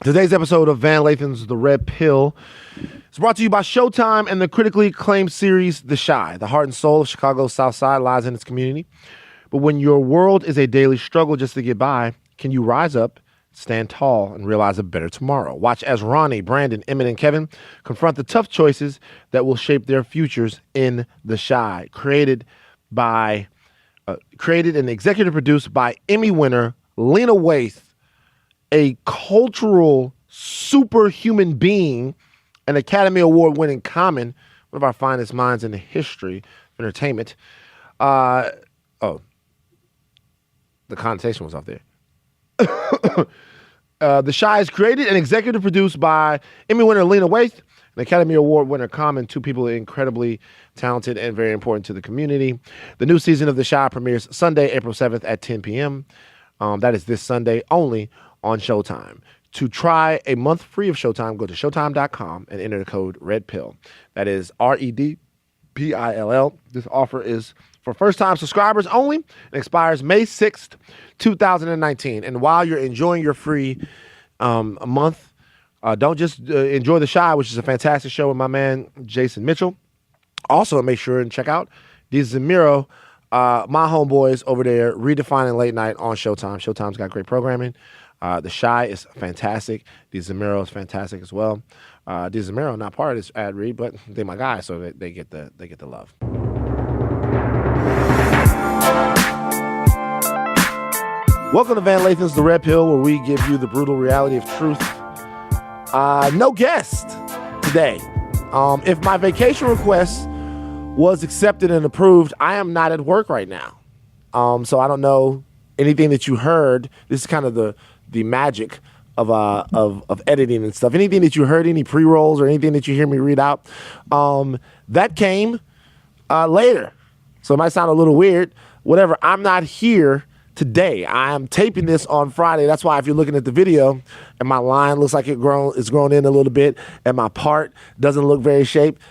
Today's episode of Van Lathan's The Red Pill is brought to you by Showtime and the critically acclaimed series The Chi. The heart and soul of Chicago's South Side lies in its community. But when your world is a daily struggle just to get by, can you rise up, stand tall, and realize a better tomorrow? Watch as Ronnie, Brandon, Emmett, and Kevin confront the tough choices that will shape their futures in The Chi. Created and executive produced by Emmy winner Lena Waithe, a cultural superhuman being, an Academy Award winning Common, one of our finest minds in the history of entertainment. The connotation was off there. The Chi is created and executive produced by Emmy winner Lena Waithe, an Academy Award winner Common, two people incredibly talented and very important to the community. The new season of The Chi premieres Sunday, April 7th at 10 p.m. That is this Sunday only on Showtime. To try a month free of Showtime, go to showtime.com and enter the code REDPILL. That is REDPILL. This offer is for first-time subscribers only and expires May 6th, 2019. And while you're enjoying your free a month, don't just enjoy The Chi, which is a fantastic show with my man Jason Mitchell. Also, make sure and check out DeZamiro, my homeboys over there, redefining late night on Showtime. Showtime's got great programming. The Chi is fantastic. DeZamiro is fantastic as well. DeZamiro, not part of this ad read, but they're my guys, so they get the love. Welcome to Van Lathan's The Red Pill, where we give you the brutal reality of truth. No guest today. If my vacation request was accepted and approved, I am not at work right now. So I don't know anything that you heard. This is kind of the magic of editing and stuff. Anything that you heard, any pre-rolls or anything that you hear me read out, that came later. So it might sound a little weird. Whatever. I'm not here today. I am taping this on Friday. That's why if you're looking at the video and my line looks like it's grown in a little bit and my part doesn't look very shaped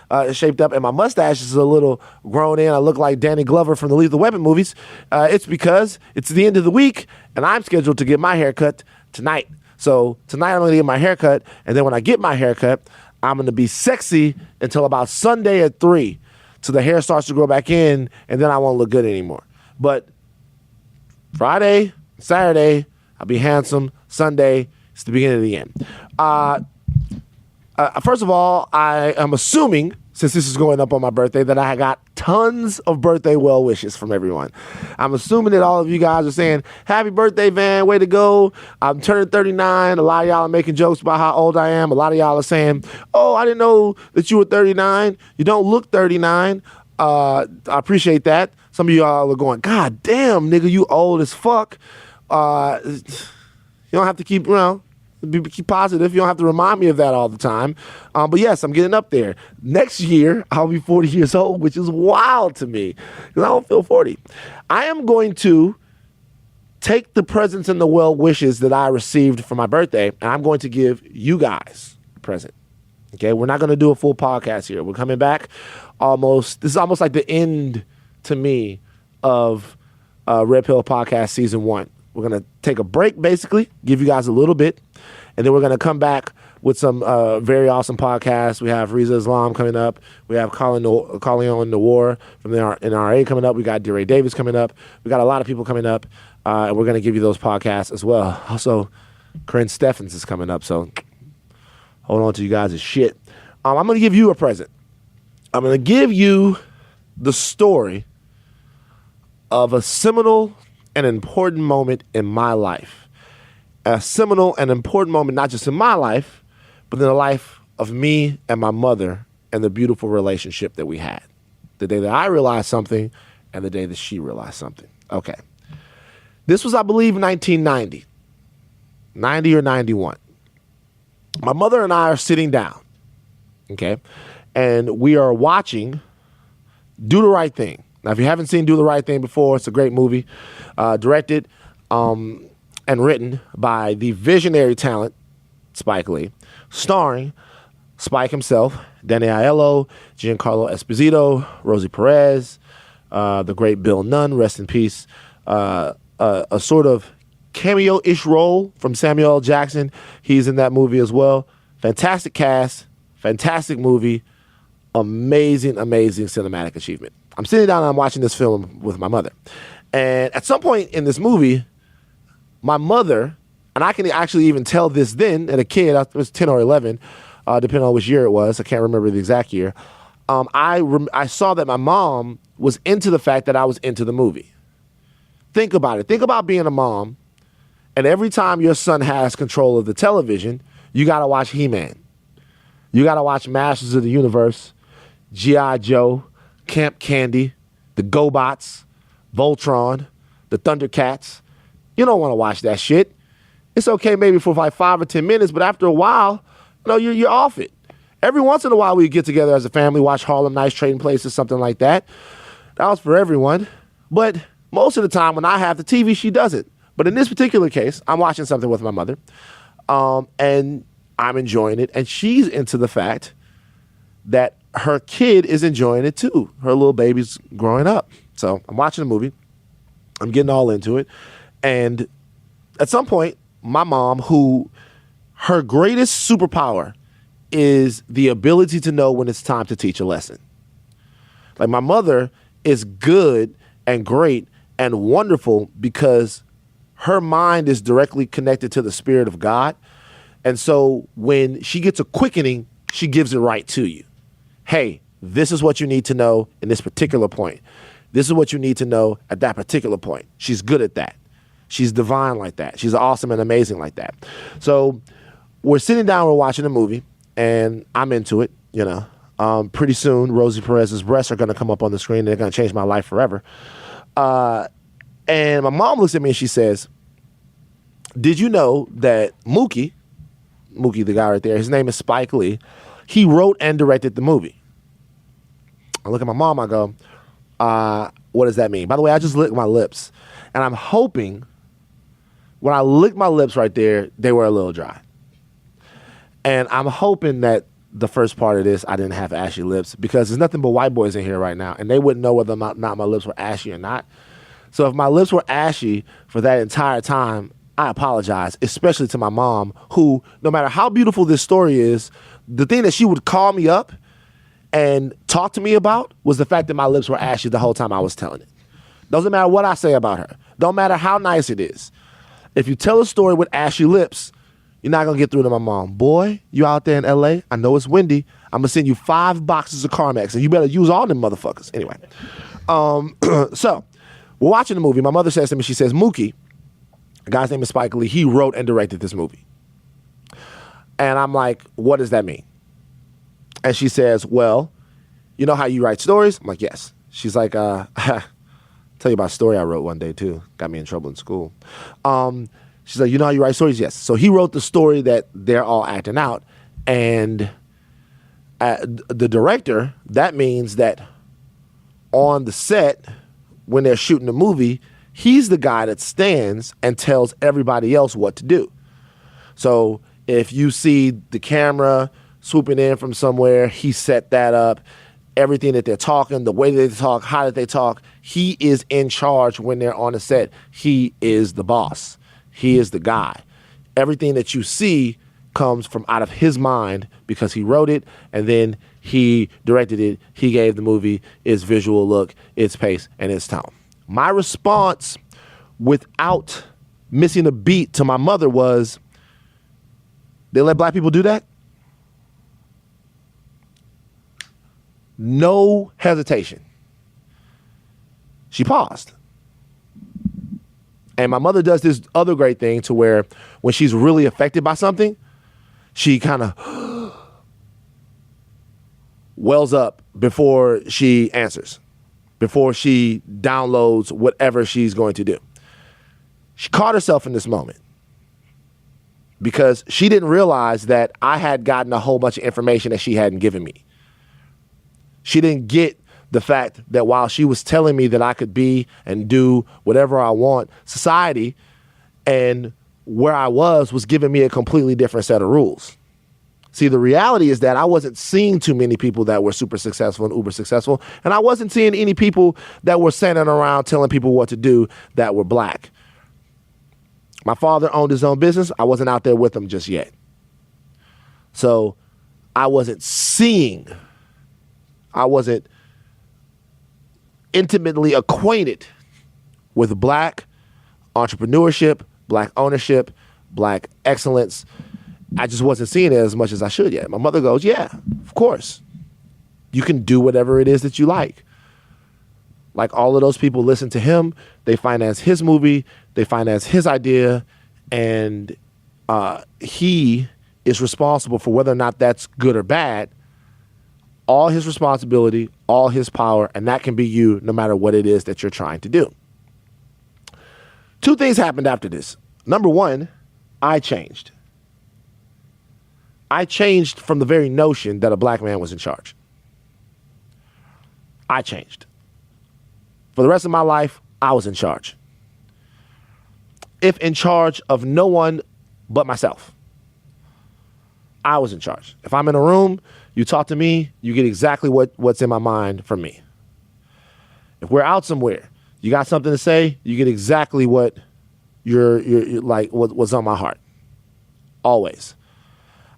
up and my mustache is a little grown in, I look like Danny Glover from the Lethal Weapon movies, it's because it's the end of the week and I'm scheduled to get my haircut tonight. So tonight I'm going to get my haircut, and then when I get my haircut, I'm going to be sexy until about Sunday at 3. So the hair starts to grow back in, and then I won't look good anymore. But Friday, Saturday, I'll be handsome. Sunday, it's the beginning of the end. First of all, I am assuming, since this is going up on my birthday, that I got tons of birthday well wishes from everyone. I'm assuming that all of you guys are saying, happy birthday, Van, way to go. I'm turning 39. A lot of y'all are making jokes about how old I am. A lot of y'all are saying, oh, I didn't know that you were 39. You don't look 39. I appreciate that. Some of y'all are going, God damn, nigga, you old as fuck. You don't have to keep positive. You don't have to remind me of that all the time. But yes, I'm getting up there. Next year, I'll be 40 years old, which is wild to me because I don't feel 40. I am going to take the presents and the well wishes that I received for my birthday, and I'm going to give you guys a present. Okay, we're not going to do a full podcast here. We're coming back this is almost like the end to me of Red Pill Podcast Season 1. We're going to take a break, basically, give you guys a little bit, and then we're going to come back with some very awesome podcasts. We have Riza Islam coming up. We have Colin Noor from the NRA coming up. We got DeRay Davis coming up. We got a lot of people coming up, and we're going to give you those podcasts as well. Also, Corinne Steffens is coming up, so hold on to you guys' shit. I'm going to give you a present. I'm going to give you the story of a seminal and important moment in my life. A seminal and important moment, not just in my life, but in the life of me and my mother and the beautiful relationship that we had. The day that I realized something and the day that she realized something. Okay. This was, I believe, 1990. 90 or 91. My mother and I are sitting down. Okay. And we are watching Do the Right Thing. Now, if you haven't seen Do the Right Thing before, it's a great movie, directed and written by the visionary talent, Spike Lee, starring Spike himself, Danny Aiello, Giancarlo Esposito, Rosie Perez, the great Bill Nunn, rest in peace, a sort of cameo-ish role from Samuel L. Jackson. He's in that movie as well. Fantastic cast, fantastic movie, amazing, amazing cinematic achievement. I'm sitting down and I'm watching this film with my mother. And at some point in this movie, my mother, and I can actually even tell this then, at a kid, I was 10 or 11, depending on which year it was. I can't remember the exact year. I saw that my mom was into the fact that I was into the movie. Think about it. Think about being a mom, and every time your son has control of the television, you got to watch He-Man. You got to watch Masters of the Universe, G.I. Joe, Camp Candy, the GoBots, Voltron, the Thundercats. You don't want to watch that shit. It's okay maybe for like 5 or 10 minutes, but after a while, you're off it. Every once in a while, we get together as a family, watch Harlem Nights, Trading Places, something like that. That was for everyone. But most of the time, when I have the TV, she doesn't. But in this particular case, I'm watching something with my mother, and I'm enjoying it. And she's into the fact that her kid is enjoying it too. Her little baby's growing up. So I'm watching the movie. I'm getting all into it. And at some point, my mom, who her greatest superpower is the ability to know when it's time to teach a lesson. Like, my mother is good and great and wonderful because her mind is directly connected to the Spirit of God. And so when she gets a quickening, she gives it right to you. Hey, this is what you need to know in this particular point. This is what you need to know at that particular point. She's good at that. She's divine like that. She's awesome and amazing like that. So we're sitting down, we're watching a movie, and I'm into it, Pretty soon, Rosie Perez's breasts are going to come up on the screen, and they're going to change my life forever. And my mom looks at me and she says, did you know that Mookie, the guy right there, his name is Spike Lee, he wrote and directed the movie? I look at my mom, I go, what does that mean? By the way, I just licked my lips, and I'm hoping when I licked my lips right there, they were a little dry. And I'm hoping that the first part of this, I didn't have ashy lips, because there's nothing but white boys in here right now, and they wouldn't know whether or not my lips were ashy or not. So if my lips were ashy for that entire time, I apologize, especially to my mom, who, no matter how beautiful this story is, the thing that she would call me up and talk to me about was the fact that my lips were ashy the whole time I was telling it. Doesn't matter what I say about her. Don't matter how nice it is. If you tell a story with ashy lips, you're not going to get through to my mom. Boy, you out there in L.A., I know it's windy. I'm going to send you 5 boxes of Carmex, and you better use all them motherfuckers. Anyway, so we're watching the movie. My mother says to me, she says, Mookie, the guy's name is Spike Lee, he wrote and directed this movie. And I'm like, what does that mean? And she says, well, you know how you write stories? I'm like, yes. She's like, tell you about a story I wrote one day, too. Got me in trouble in school. She's like, you know how you write stories? Yes. So he wrote the story that they're all acting out. And the director, that means that on the set, when they're shooting the movie, he's the guy that stands and tells everybody else what to do. So if you see the camera swooping in from somewhere, he set that up. Everything that they're talking, the way they talk, how did they talk, he is in charge when they're on the set. He is the boss. He is the guy. Everything that you see comes from out of his mind because he wrote it, and then he directed it. He gave the movie its visual look, its pace, and its tone. My response, without missing a beat, to my mother was, they let black people do that? No hesitation. She paused. And my mother does this other great thing to where when she's really affected by something, she kind of wells up before she answers, before she downloads whatever she's going to do. She caught herself in this moment because she didn't realize that I had gotten a whole bunch of information that she hadn't given me. She didn't get the fact that while she was telling me that I could be and do whatever I want, society and where I was giving me a completely different set of rules. See, the reality is that I wasn't seeing too many people that were super successful and uber successful, and I wasn't seeing any people that were standing around telling people what to do that were black. My father owned his own business. I wasn't out there with him just yet. So I wasn't seeing, I wasn't intimately acquainted with black entrepreneurship, black ownership, black excellence. I just wasn't seeing it as much as I should yet. My mother goes, yeah, of course. You can do whatever it is that you like. Like all of those people listen to him. They finance his movie. They finance his idea. And he is responsible for whether or not that's good or bad. All his responsibility, all his power, and that can be you no matter what it is that you're trying to do. Two things happened after this. Number one, I changed. I changed from the very notion that a black man was in charge. I changed. For the rest of my life, I was in charge. If in charge of no one but myself, I was in charge. If I'm in a room, you talk to me, you get exactly what's in my mind from me. If we're out somewhere, you got something to say, you get exactly what you're like what's on my heart. Always.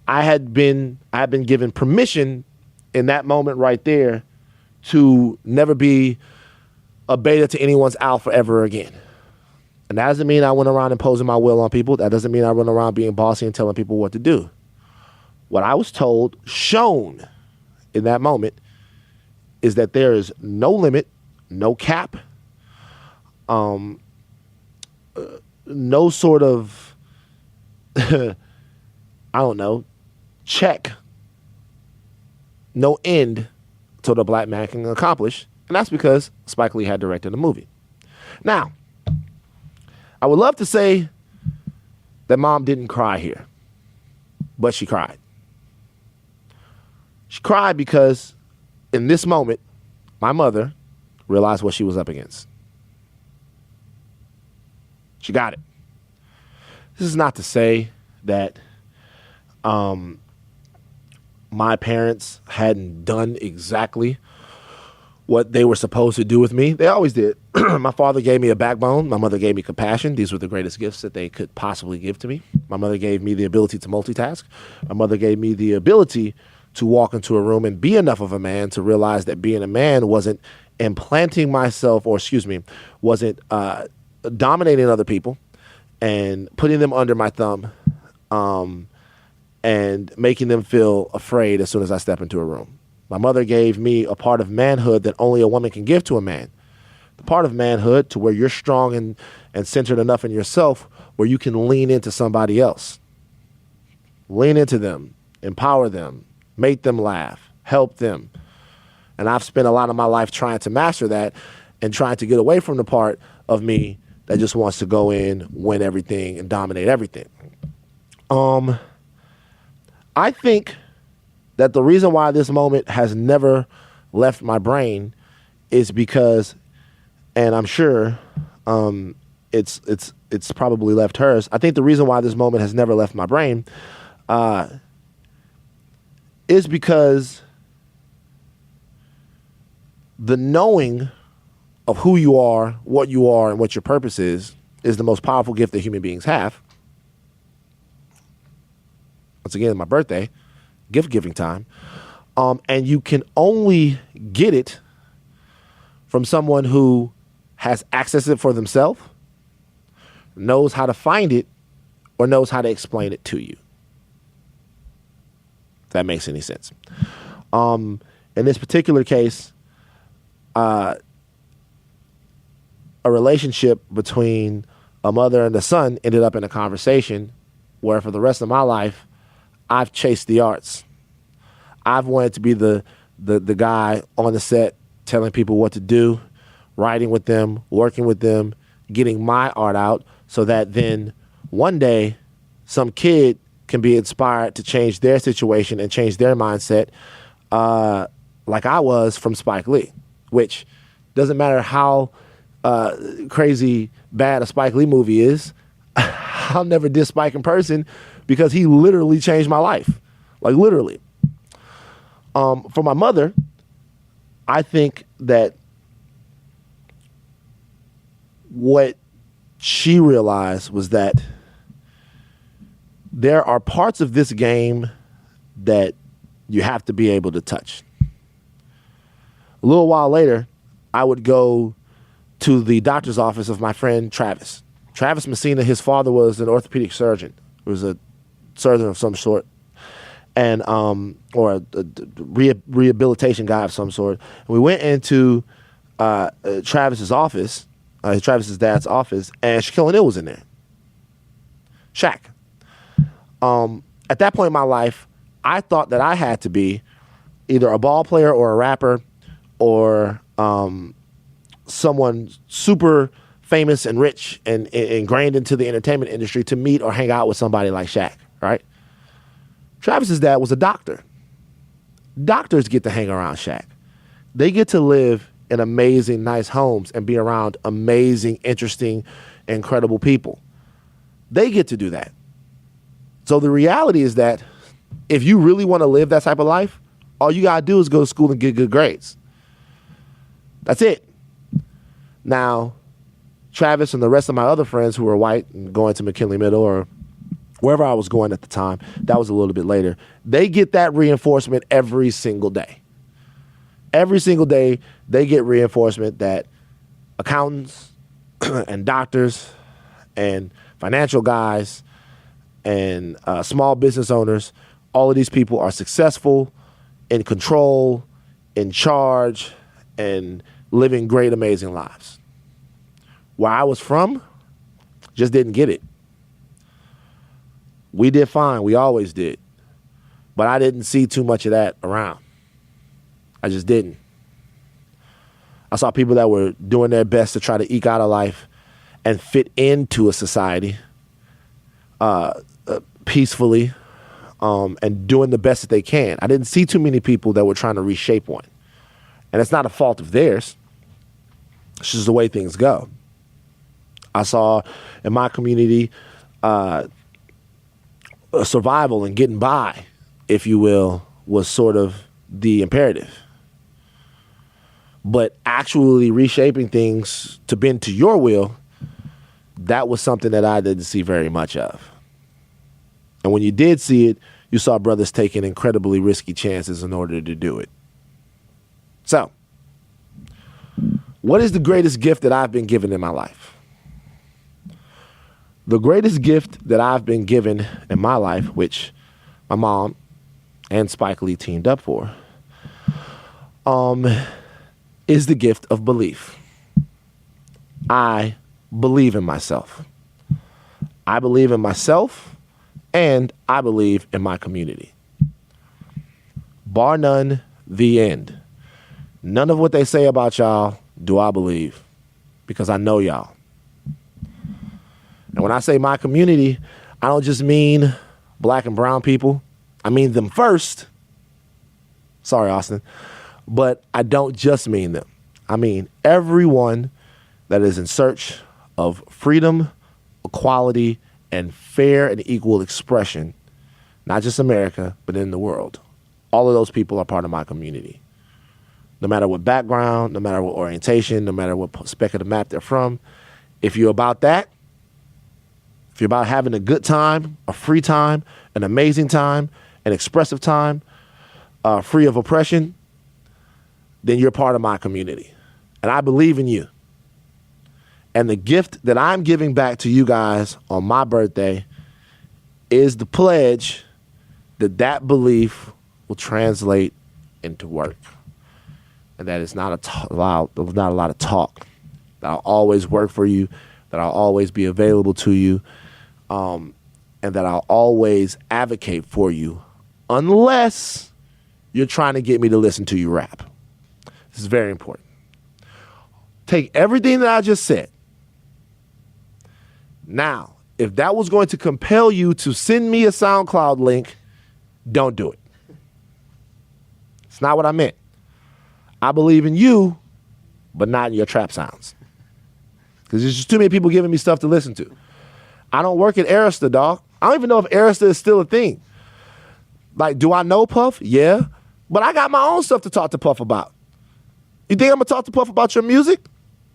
I had been given permission in that moment right there to never be a beta to anyone's alpha ever again. And that doesn't mean I went around imposing my will on people. That doesn't mean I run around being bossy and telling people what to do. What I was told, shown in that moment, is that there is no limit, no cap, no sort of, I don't know, check, no end to what a black man can accomplish. And that's because Spike Lee had directed the movie. Now, I would love to say that mom didn't cry here, but she cried. She cried because in this moment, my mother realized what she was up against. She got it. This is not to say that my parents hadn't done exactly what they were supposed to do with me. They always did. My father gave me a backbone. My mother gave me compassion. These were the greatest gifts that they could possibly give to me. My mother gave me the ability to multitask. My mother gave me the ability to walk into a room and be enough of a man to realize that being a man wasn't implanting myself, wasn't dominating other people and putting them under my thumb and making them feel afraid as soon as I step into a room. My mother gave me a part of manhood that only a woman can give to a man. The part of manhood to where you're strong and centered enough in yourself where you can lean into somebody else. Lean into them, empower them, make them laugh, help them. And I've spent a lot of my life trying to master that and trying to get away from the part of me that just wants to go in, win everything, and dominate everything. I think that the reason why this moment has never left my brain is because, and I'm sure it's probably left hers. I think the reason why this moment has never left my brain is because the knowing of who you are, and what your purpose is the most powerful gift that human beings have. Once again, my birthday, gift giving time. And you can only get it from someone who has accessed it for themselves, knows how to find it, or knows how to explain it to you. If that makes any sense. In this particular case, a relationship between a mother and a son ended up in a conversation where for the rest of my life, I've chased the arts. I've wanted to be the guy on the set telling people what to do, writing with them, working with them, getting my art out so that then one day some kid can be inspired to change their situation and change their mindset like I was from Spike Lee, which doesn't matter how crazy bad a Spike Lee movie is. I'll never diss Spike in person because he literally changed my life. Like literally. For my mother, I think that what she realized was that there are parts of this game that you have to be able to touch. A little while later, I would go to the doctor's office of my friend Travis. Travis Messina, his father was an orthopedic surgeon. He was a surgeon of some sort, and or a rehabilitation guy of some sort. And we went into Travis's office, Travis's dad's office, and Shaquille O'Neal was in there. Shaq. At that point in my life, I thought that I had to be either a ball player or a rapper or someone super famous and rich and ingrained into the entertainment industry to meet or hang out with somebody like Shaq, right? Travis's dad was a doctor. Doctors get to hang around Shaq. They get to live in amazing, nice homes and be around amazing, interesting, incredible people. They get to do that. So the reality is that if you really want to live that type of life, all you got to do is go to school and get good grades. That's it. Now, Travis and the rest of my other friends who were white and going to McKinley Middle or wherever I was going at the time, that was a little bit later, they get that reinforcement every single day. Every single day, they get reinforcement that accountants and doctors and financial guys and small business owners, all of these people are successful, in control, in charge, and living great, amazing lives. Where I was from, just didn't get it. We did fine. We always did. But I didn't see too much of that around. I just didn't. I saw people that were doing their best to try to eke out a life and fit into a society peacefully and doing the best that they can. I didn't see too many people that were trying to reshape one. And it's not a fault of theirs. It's just the way things go. I saw in my community survival and getting by, if you will, was sort of the imperative. But actually reshaping things to bend to your will, that was something that I didn't see very much of. And when you did see it, you saw brothers taking incredibly risky chances in order to do it. So, what is the greatest gift that I've been given in my life? The greatest gift that I've been given in my life, which my mom and Spike Lee teamed up for, is the gift of belief. I believe in myself. I believe in myself, and I believe in my community. Bar none, the end. None of what they say about y'all do I believe, because I know y'all. And when I say my community, I don't just mean black and brown people. I mean them first. Sorry, Austin. But I don't just mean them. I mean everyone that is in search of freedom, equality, and fair and equal expression, not just America, but in the world. All of those people are part of my community. No matter what background, no matter what orientation, no matter what speck of the map they're from, if you're about that, if you're about having a good time, a free time, an amazing time, an expressive time, free of oppression, then you're part of my community. And I believe in you. And the gift that I'm giving back to you guys on my birthday is the pledge that that belief will translate into work. And that it's not a lot of talk. That I'll always work for you, that I'll always be available to you, and that I'll always advocate for you, unless you're trying to get me to listen to you rap. This is very important. Take everything that I just said. Now, if that was going to compel you to send me a SoundCloud link, don't do it. It's not what I meant. I believe in you, but not in your trap sounds. Because there's just too many people giving me stuff to listen to. I don't work at Arista, dog. I don't even know if Arista is still a thing. Like, do I know Puff? Yeah. But I got my own stuff to talk to Puff about. You think I'm going to talk to Puff about your music?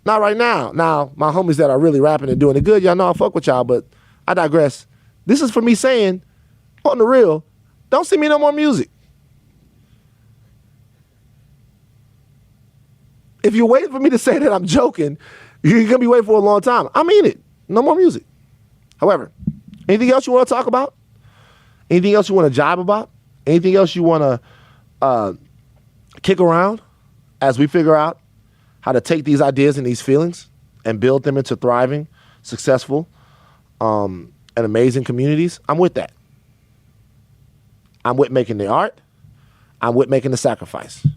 Not right now. Now, my homies that are really rapping and doing it good, y'all know I fuck with y'all, but I digress. This is for me saying on the real, don't send me no more music. If you're waiting for me to say that I'm joking, you're going to be waiting for a long time. I mean it. No more music. However, anything else you want to talk about? Anything else you want to jibe about? Anything else you want to kick around as we figure out how to take these ideas and these feelings and build them into thriving, successful, and amazing communities? I'm with that. I'm with making the art. I'm with making the sacrifice.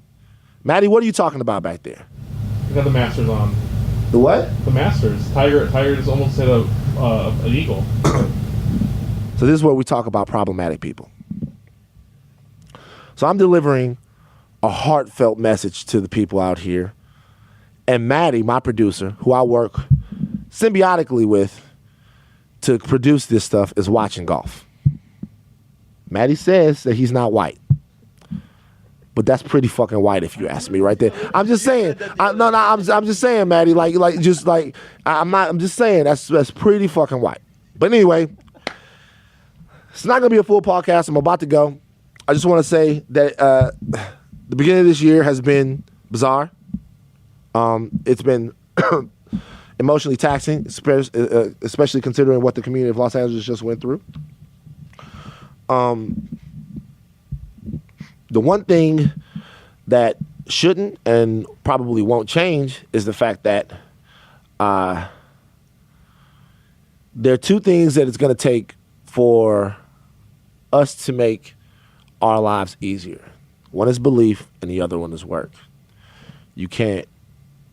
Maddie, what are you talking about back there? We got the Masters on. The what? The Masters. Tiger is almost hit an eagle. So this is where we talk about problematic people. So I'm delivering a heartfelt message to the people out here. And Maddie, my producer, who I work symbiotically with to produce this stuff, is watching golf. Maddie says that he's not white. But that's pretty fucking white if you ask me right there. I'm just saying. I'm just saying, Maddie, I'm just saying that's pretty fucking white. But anyway, it's not gonna be a full podcast. I'm about to go. I just want to say that the beginning of this year has been bizarre. It's been emotionally taxing, especially considering what the community of Los Angeles just went through. The one thing that shouldn't and probably won't change is the fact that there are two things that it's going to take for us to make our lives easier. One is belief and the other one is work. You can't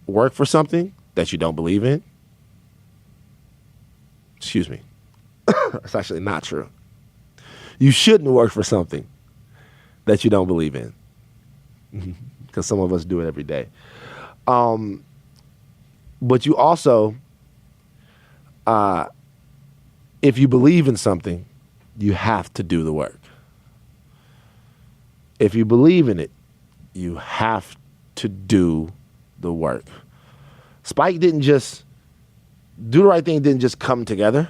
work for something that you don't believe in. Excuse me. That's actually not true. You shouldn't work for something that you don't believe in, because some of us do it every day. But you also, if you believe in something, you have to do the work. If you believe in it, you have to do the work. Spike didn't just do the right thing, didn't just come together.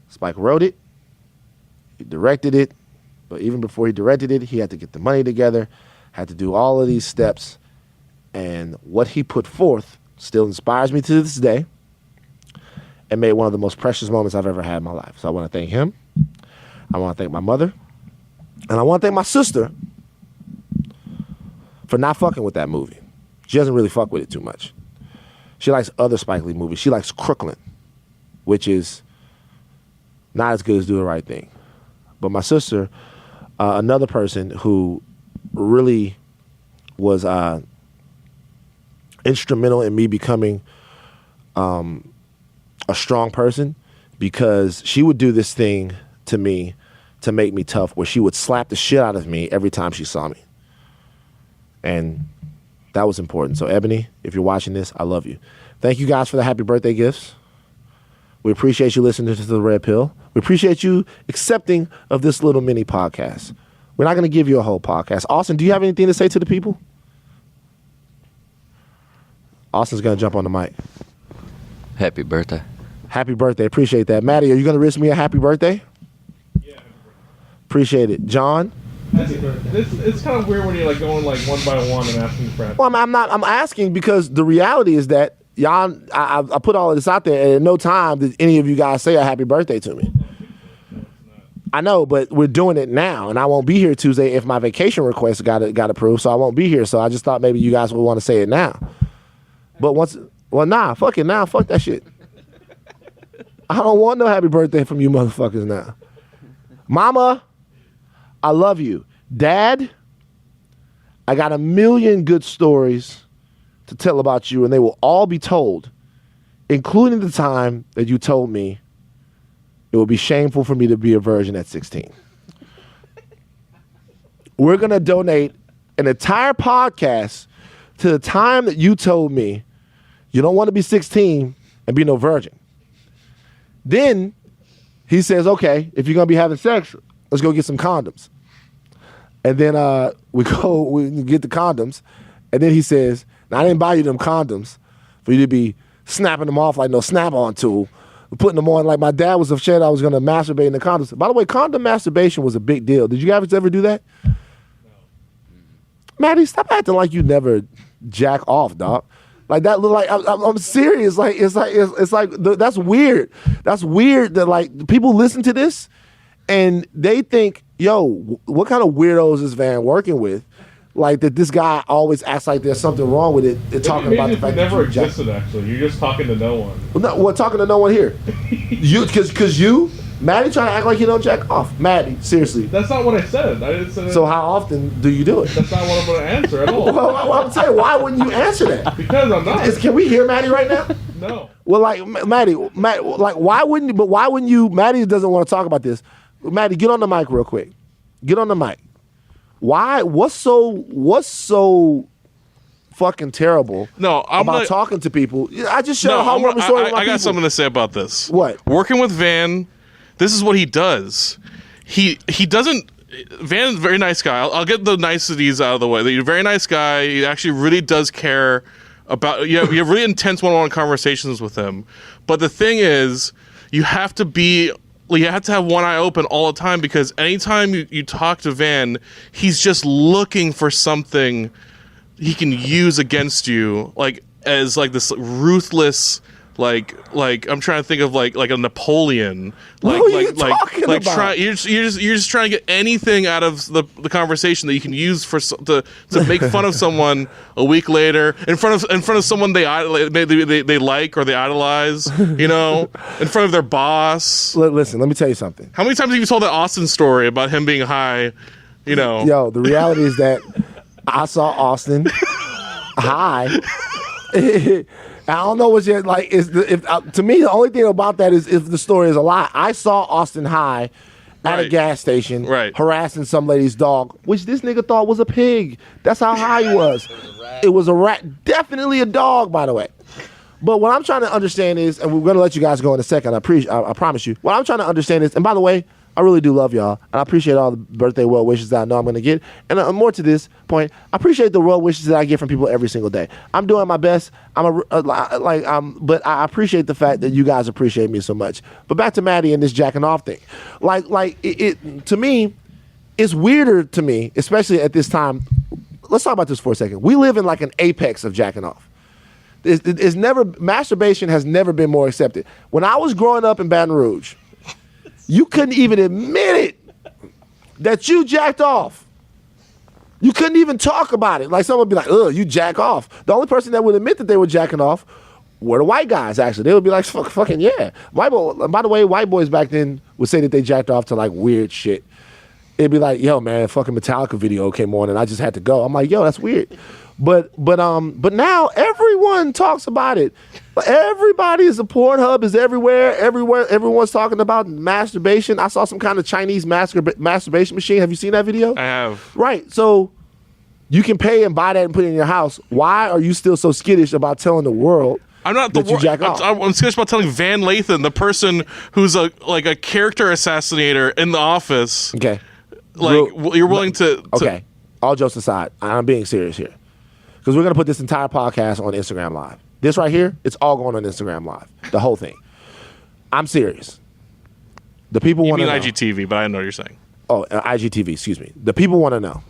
Spike wrote it, he directed it, but even before he directed it, he had to get the money together, had to do all of these steps, and what he put forth still inspires me to this day and made one of the most precious moments I've ever had in my life. So I want to thank him. I want to thank my mother. And I want to thank my sister for not fucking with that movie. She doesn't really fuck with it too much. She likes other Spike Lee movies. She likes Crooklyn, which is not as good as Do the Right Thing. But my sister, another person who really was instrumental in me becoming a strong person, because she would do this thing to me to make me tough, where she would slap the shit out of me every time she saw me. And that was important. So Ebony, if you're watching this, I love you. Thank you guys for the happy birthday gifts. We appreciate you listening to The Red Pill. We appreciate you accepting of this little mini podcast. We're not going to give you a whole podcast. Austin, do you have anything to say to the people? Austin's going to jump on the mic. Happy birthday. Happy birthday. Appreciate that. Maddie, are you going to wish me a happy birthday? Yeah. Appreciate it. John? It's kind of weird when you're like going like one by one and asking friends. Well, I'm asking because the reality is that y'all, I put all of this out there, and at no time did any of you guys say a happy birthday to me. I know, but we're doing it now, and I won't be here Tuesday if my vacation request got approved, so I won't be here. So I just thought maybe you guys would want to say it now. But fuck it now. Fuck that shit. I don't want no happy birthday from you motherfuckers now. Mama, I love you. Dad, I got a million good stories to tell about you, and they will all be told, including the time that you told me it would be shameful for me to be a virgin at 16. We're going to donate an entire podcast to the time that you told me you don't want to be 16 and be no virgin. Then he says, okay, if you're going to be having sex, let's go get some condoms. And then we get the condoms. And then he says, now I didn't buy you them condoms for you to be snapping them off like no snap-on tool putting them on. Like my dad was upset I was going to masturbate in the condoms. By the way, condom masturbation was a big deal. Did you guys ever do that? No. Maddie, stop acting like you never jack off, dog. Like that look like I'm serious. Like it's like that's weird. That's weird that like people listen to this and they think, yo, what kind of weirdos is Van working with? Like that this guy always acts like there's something wrong with it. They're talking about the fact that never you jack. existed. Actually, you're just talking to no one. No, we're talking to no one here. You because you, Maddie, trying to act like you don't jack off. Maddie, seriously. That's not what I said. I didn't say. So how often do you do it? That's not what I'm going to answer at all. Well, I'm saying, why wouldn't you answer that? Because I'm not. Can we hear Maddie right now? No. Well, like Maddie, like why wouldn't you? But why wouldn't you? Maddie doesn't want to talk about this. Maddie, get on the mic real quick. Get on the mic. Why? What's so fucking terrible? About talking to people. I just showed how one story. I got something to say about this. What? Working with Van, this is what he does. He doesn't. Van's a very nice guy. I'll get the niceties out of the way. He's a very nice guy. He actually really does care about. You have really intense one-on-one conversations with him. But the thing is, you have to have one eye open all the time because anytime you talk to Van, he's just looking for something he can use against you, like as like this ruthless, like I'm trying to think of like a Napoleon. What are you talking about? You're just trying to get anything out of the conversation that you can use to make fun of someone a week later in front of someone they like or they idolize, you know, in front of their boss. Listen, let me tell you something. How many times have you told that Austin story about him being high? You know, yo, the reality is that I saw Austin high. I don't know what you're like. To me, the only thing about that is if the story is a lie. I saw Austin high at a gas station, harassing some lady's dog, which this nigga thought was a pig. That's how high he was. It was a rat. Definitely a dog, by the way. But what I'm trying to understand is, and we're going to let you guys go in a second. I promise you. What I'm trying to understand is, and by the way, I really do love y'all, and I appreciate all the birthday well wishes that I know I'm going to get. And more to this point, I appreciate the well wishes that I get from people every single day. I'm doing my best. But I appreciate the fact that you guys appreciate me so much. But back to Maddie and this jacking off thing, it to me, it's weirder to me, especially at this time. Let's talk about this for a second. We live in like an apex of jacking off. Masturbation has never been more accepted. When I was growing up in Baton Rouge, you couldn't even admit it that you jacked off. You couldn't even talk about it. Like someone would be like, ugh, you jack off. The only person that would admit that they were jacking off were the white guys, actually. They would be like, fucking yeah. By the way, white boys back then would say that they jacked off to like weird shit. It'd be like, yo, man, fucking Metallica video came on and I just had to go. I'm like, yo, that's weird. But now everyone talks about it. Everybody's a Pornhub is everywhere. Everyone's talking about masturbation. I saw some kind of Chinese masturbation machine. Have you seen that video? I have. Right. So you can pay and buy that and put it in your house. Why are you still so skittish about telling the world? I'm not that you jack off? I'm skittish about telling Van Lathan, the person who's a character assassinator in The Office. Okay. You're willing to. Okay. All jokes aside, I'm being serious here. Because we're going to put this entire podcast on Instagram Live. This right here, it's all going on Instagram Live. The whole thing. I'm serious. The people want to know. You mean IGTV, but I know what you're saying. Oh, IGTV, excuse me. The people want to know.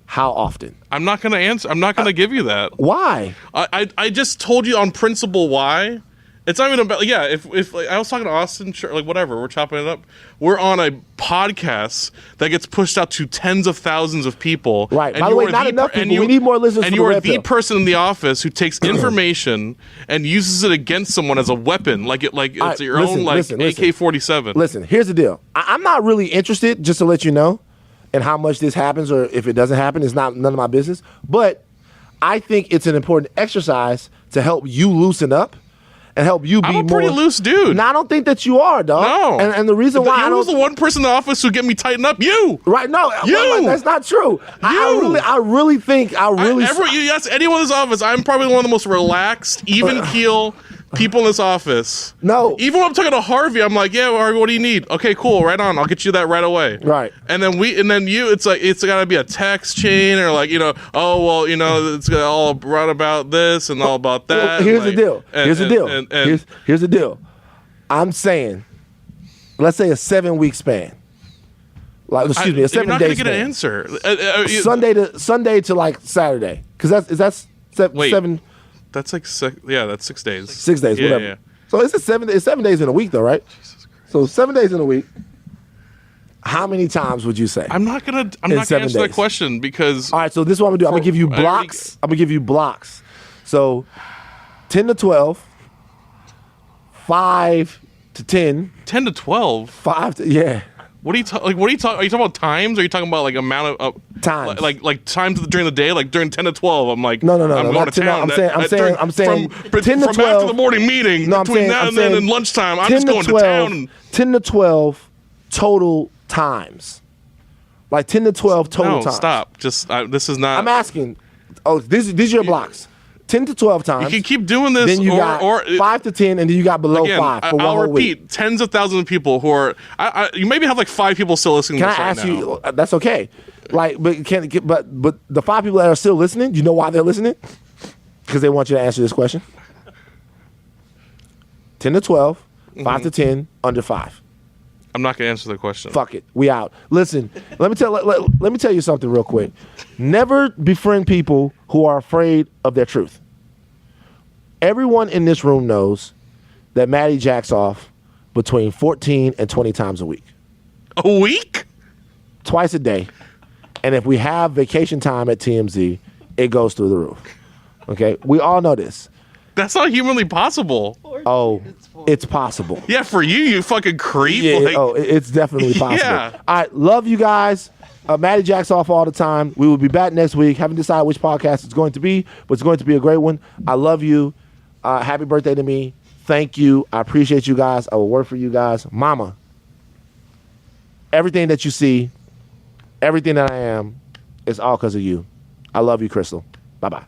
How often? I'm not going to answer. I'm not going to give you that. Why? I just told you on principle why. It's not even about, if like, I was talking to Austin, whatever, we're chopping it up. We're on a podcast that gets pushed out to tens of thousands of people. Right. By the way, not enough people. We need more listeners. And you are the person in the office who takes information and uses it against someone as a weapon, it's your own AK-47. Listen, here's the deal. I'm not really interested, just to let you know, in how much this happens or if it doesn't happen. It's none of my business. But I think it's an important exercise to help you loosen up. And help you be more. I'm a pretty loose dude. No, I don't think that you are, dog. No. And the reason why was the one person in the office who get me tightened up. You. Right? No. You. That's not true. I really think. You ask anyone in this office, I'm probably one of the most relaxed, even keel people in this office. No. Even when I'm talking to Harvey, I'm like, yeah, Harvey, what do you need? Okay, cool, right on. I'll get you that right away. Right. And then it's got to be a text chain or it's all right about this and all about that. Well, here's the deal. Here's the deal. I'm saying, let's say a 7-week span. Like, excuse me, a 7-day You're not going to get span. an answer. Sunday to like Saturday, because that's Wait. seven. That's like that's 6 days. 6 days, Yeah, whatever. yeah. So it's 7 days in a week, though, right? So 7 days in a week. How many times would you say? I'm not gonna 7 answer that days. question because All right, so this is what I'm gonna do. I'm gonna give you I already- blocks. I'm gonna give you blocks. So 10 to 12, 5 to 10, 10 to 12. 5 to yeah. What are you talking? Like, what are you talking? Are you talking about times? Or are you talking about like amount of Times. Like times during the day? Like during 10 to 12, I'm like, No, I'm going not to 10, no, town. I'm saying from 10 to from 12. after the morning meeting. No, I'm between saying, now I'm and then saying and lunchtime, I'm 10 just going to 12, town. 10 to 12 total times. Like 10 to 12 total No, times. stop. Just this is not. I'm asking. Oh, these are your blocks. 10 to 12 times. You can keep doing this, Then you got 5 to 10, and then you got below again, 5 for one I'll whole repeat, week. tens of thousands of people who are. You maybe have like 5 people still listening Can to I this ask right you? now. That's okay. Like, but the 5 people that are still listening, you know why they're listening? Because they want you to answer this question. 10 to 12, 5 to 10, under 5. I'm not going to answer the question. Fuck it, we out. Listen, let me tell you something real quick. Never befriend people who are afraid of their truth. Everyone in this room knows that Maddie jacks off between 14 and 20 times a week. A week? Twice a day. And if we have vacation time at TMZ, it goes through the roof. Okay? We all know this. That's not humanly possible. Oh, it's possible. Yeah, for you fucking creep. Yeah, like, it's definitely possible. Yeah. All right, love you guys. Maddie jacks off all the time. We will be back next week. Haven't decided which podcast it's going to be, but it's going to be a great one. I love you. Happy birthday to me. Thank you. I appreciate you guys. I will work for you guys. Mama, everything that you see, everything that I am, it's all because of you. I love you, Crystal. Bye-bye.